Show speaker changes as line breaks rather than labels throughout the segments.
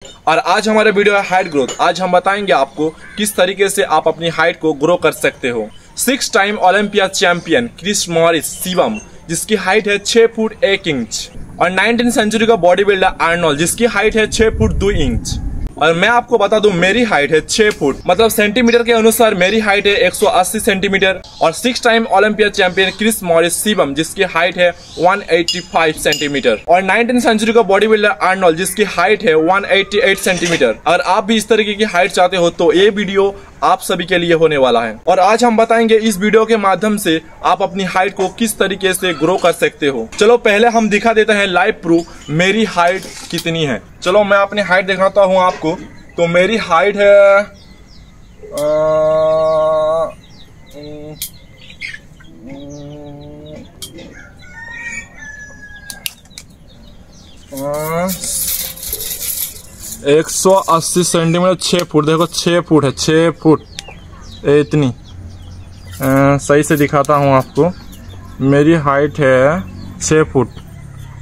और आज हमारा वीडियो है हाइट ग्रोथ। आज हम बताएंगे आपको किस तरीके से आप अपनी हाइट को ग्रो कर सकते हो। 6 time Olympia champion Chris Morris शिवम, जिसकी हाइट है 6 फुट 1 इंच, और 19वीं सेंचुरी का बॉडी बिल्डर आर्नोल्ड, जिसकी हाइट है 6 फुट 2 इंच। और मैं आपको बता दूं, मेरी हाइट है 6 फुट, मतलब सेंटीमीटर के अनुसार मेरी हाइट है 180 सेंटीमीटर। और 6 time Olympia champion Chris Morris शिवम, जिसकी हाइट है 185 सेंटीमीटर, और 19वीं सेंचुरी का बॉडी बिल्डर आर्नोल्ड, जिसकी हाइट है 188 सेंटीमीटर। अगर आप भी इस तरीके की हाइट चाहते हो तो ये वीडियो आप सभी के लिए होने वाला है। और आज हम बताएंगे इस वीडियो के माध्यम से आप अपनी हाइट को किस तरीके से ग्रो कर सकते हो। चलो पहले हम दिखा देते हैं लाइव प्रूफ मेरी हाइट कितनी है। चलो मैं अपनी हाइट दिखाता हूँ आपको। तो मेरी हाइट है 180 सेंटीमीटर, 6 फुट। देखो 6 फुट है, 6 फुट इतनी। सही से दिखाता हूँ आपको। मेरी हाइट है 6 फुट।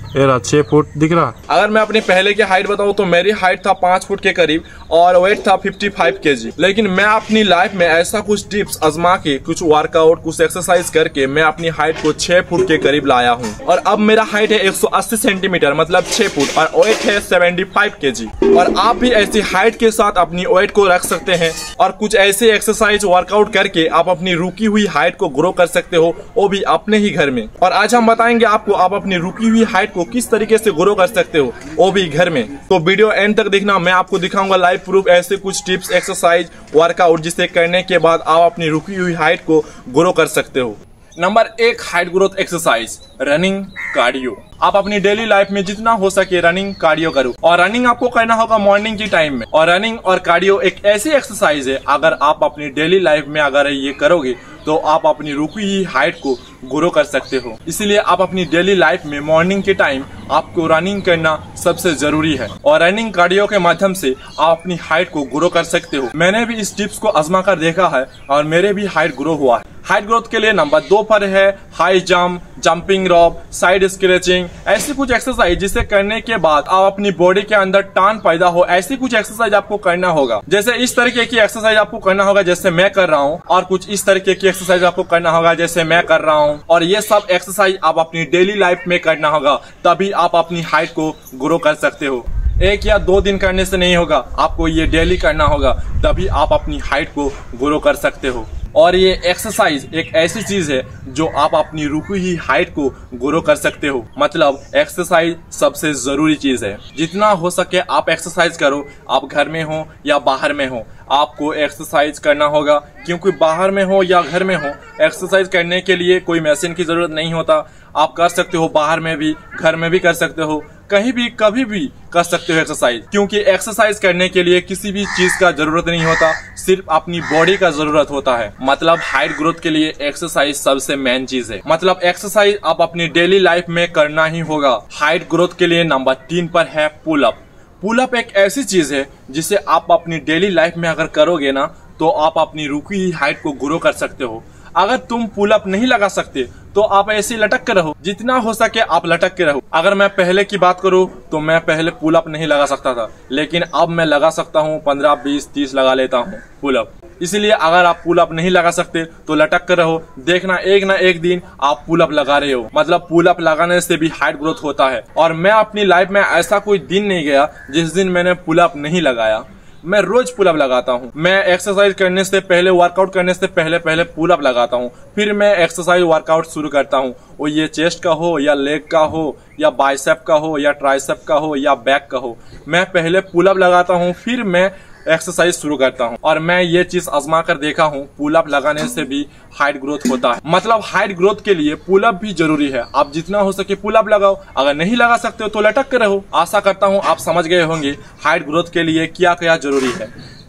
ये रहा 6 फुट दिख रहा। अगर मैं अपनी पहले की हाइट बताऊं तो मेरी हाइट था 5 फुट के करीब और वेट था 55 kg। लेकिन मैं अपनी लाइफ में ऐसा कुछ टिप्स आजमा के, कुछ वर्कआउट, कुछ एक्सरसाइज करके मैं अपनी हाइट को 6 फुट के करीब लाया हूं। और अब मेरा हाइट है 180 सेंटीमीटर, मतलब 6 फुट, और वेट है 75 kg। और आप भी ऐसी हाइट के साथ अपनी वेट को रख सकते हैं और कुछ ऐसे एक्सरसाइज वर्कआउट करके आप अपनी रुकी हुई हाइट को ग्रो कर सकते हो, वो भी अपने ही घर में। और आज हम बताएंगे आपको आप अपनी रुकी हुई हाइट को किस तरीके से ग्रो कर सकते हो, वो भी घर में। तो वीडियो एंड तक देखना, मैं आपको दिखाऊंगा लाइव प्रूफ ऐसे कुछ टिप्स, एक्सरसाइज, वर्कआउट, जिसे करने के बाद आप अपनी रुकी हुई हाइट को ग्रो कर सकते हो। Number 1 height growth exercise, running, cardio. आप अपनी डेली लाइफ में जितना हो सके रनिंग, कार्डियो करो। और रनिंग आपको करना होगा मॉर्निंग की टाइम में। और रनिंग और कार्डियो एक ऐसी एक्सरसाइज है, अगर आप अपनी डेली लाइफ में अगर ये करोगे तो आप अपनी रुकी हुई हाइट को ग्रो कर सकते हो। इसलिए आप अपनी डेली लाइफ में मॉर्निंग के टाइम आपको रनिंग करना सबसे जरूरी है। और रनिंग, कार्डियो के माध्यम से आप अपनी हाइट को ग्रो कर सकते हो। मैंने भी इस टिप्स को आजमा कर देखा है और मेरे भी हाइट ग्रो हुआ है। हाइट ग्रोथ के लिए नंबर 2 पर है high jump, jumping रॉप, side scratching. ऐसी कुछ एक्सरसाइज जिसे करने के बाद आप अपनी बॉडी के अंदर टान पैदा हो, ऐसी कुछ एक्सरसाइज आपको करना होगा। जैसे इस तरीके की एक्सरसाइज आपको करना होगा जैसे मैं कर रहा हूँ, और कुछ इस तरीके की एक्सरसाइज आपको करना होगा जैसे मैं कर रहा हूँ। और ये सब एक्सरसाइज आप अपनी डेली लाइफ में करना होगा, तभी आप अपनी हाइट को ग्रो कर सकते हो। 1 या 2 दिन करने से नहीं होगा, आपको ये डेली करना होगा, तभी आप अपनी हाइट को ग्रो कर सकते हो। और ये एक्सरसाइज एक ऐसी चीज है जो आप अपनी रुकी हुई हाइट को ग्रो कर सकते हो। मतलब एक्सरसाइज सबसे जरूरी चीज है। जितना हो सके आप एक्सरसाइज करो, आप घर में हो या बाहर में हो, आपको एक्सरसाइज करना होगा। क्योंकि बाहर में हो या घर में हो, एक्सरसाइज करने के लिए कोई मशीन की जरूरत नहीं होता। आप कर सकते हो, बाहर में भी, घर में भी कर सकते हो, कहीं भी कभी भी कर सकते हो एक्सरसाइज। क्योंकि एक्सरसाइज करने के लिए किसी भी चीज का जरूरत नहीं होता, सिर्फ अपनी बॉडी का जरूरत होता है। मतलब हाइट ग्रोथ के लिए एक्सरसाइज सबसे मेन चीज है। मतलब एक्सरसाइज आप अपनी डेली लाइफ में करना ही होगा। हाइट ग्रोथ के लिए नंबर 3 पर है पुल अप। पुल अप एक ऐसी चीज है जिसे आप अपनी डेली लाइफ में अगर करोगे ना, तो आप अपनी रुकी हुई हाइट को ग्रो कर सकते हो। अगर तुम पुल अप नहीं लगा सकते तो आप ऐसे लटक के रहो, जितना हो सके आप लटक के रहो। अगर मैं पहले की बात करूं तो मैं पहले पुल अप नहीं लगा सकता था, लेकिन अब मैं लगा सकता हूं। 15, 20, 30 लगा लेता हूं पुल अप। इसलिए अगर आप पुल अप नहीं लगा सकते तो लटक कर रहो, देखना एक ना एक दिन आप पुल अप लगा रहे हो। मतलब पुल अप लगाने से भी हाइट ग्रोथ होता है। और मैं अपनी लाइफ में ऐसा कोई दिन नहीं गया जिस दिन मैंने पुल अप नहीं लगाया। मैं रोज पुल अप लगाता हूँ। मैं एक्सरसाइज करने से पहले, वर्कआउट करने से पहले पुल अप लगाता हूँ, फिर मैं एक्सरसाइज वर्कआउट शुरू करता हूँ। वो ये चेस्ट का हो या लेग का हो या बाइसेप का हो या ट्राइसेप का हो या बैक का हो, मैं पहले पुल अप लगाता हूँ, फिर मैं एक्सरसाइज शुरू करता हूँ। और मैं ये चीज आजमा कर देखा हूँ, पुल अप लगाने से भी हाइट ग्रोथ होता है। मतलब हाइट ग्रोथ के लिए पुल अप भी जरूरी है। आप जितना हो सके पुल अप लगाओ, अगर नहीं लगा सकते हो तो लटक कर रहो। आशा करता हूँ आप समझ गए होंगे हाइट ग्रोथ के लिए क्या क्या जरूरी है।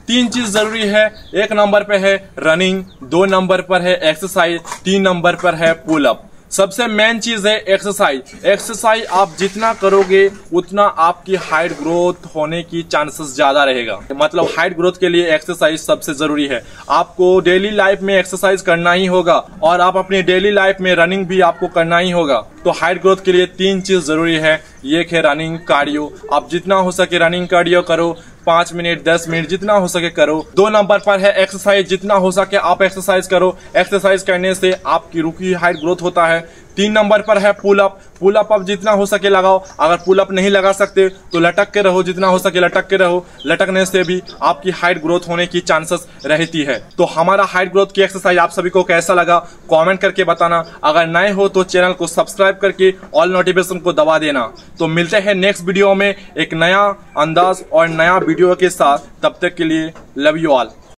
3 चीज जरूरी है। 1 नंबर पे है रनिंग, 2 नंबर पर है एक्सरसाइज, 3 नंबर पर है पुल अप। सबसे मेन चीज है एक्सरसाइज। एक्सरसाइज आप जितना करोगे उतना आपकी हाइट ग्रोथ होने की चांसेस ज्यादा रहेगा। मतलब हाइट ग्रोथ के लिए एक्सरसाइज सबसे जरूरी है। आपको डेली लाइफ में एक्सरसाइज करना ही होगा और आप अपनी डेली लाइफ में रनिंग भी आपको करना ही होगा। तो हाइट ग्रोथ के लिए 3 चीज जरूरी है। एक है रनिंग कार्डियो, आप जितना हो सके रनिंग कार्डियो करो, 5 मिनट 10 मिनट जितना हो सके करो। 2 नंबर पर है एक्सरसाइज, जितना हो सके आप एक्सरसाइज करो, एक्सरसाइज करने से आपकी रुकी हाइट ग्रोथ होता है। 3 नंबर पर है पुल अप, पुल अप आप जितना हो सके लगाओ, अगर पुल अप नहीं लगा सकते तो लटक के रहो, जितना हो सके लटक के रहो, लटकने से भी आपकी हाइट ग्रोथ होने की चांसेस रहती है। तो हमारा हाइट ग्रोथ की एक्सरसाइज आप सभी को कैसा लगा कमेंट करके बताना। अगर नए हो तो चैनल को सब्सक्राइब करके ऑल नोटिफिकेशन को दबा देना। तो मिलते हैं नेक्स्ट वीडियो में एक नया अंदाज और नया वीडियो के साथ, तब तक के लिए लव यू ऑल।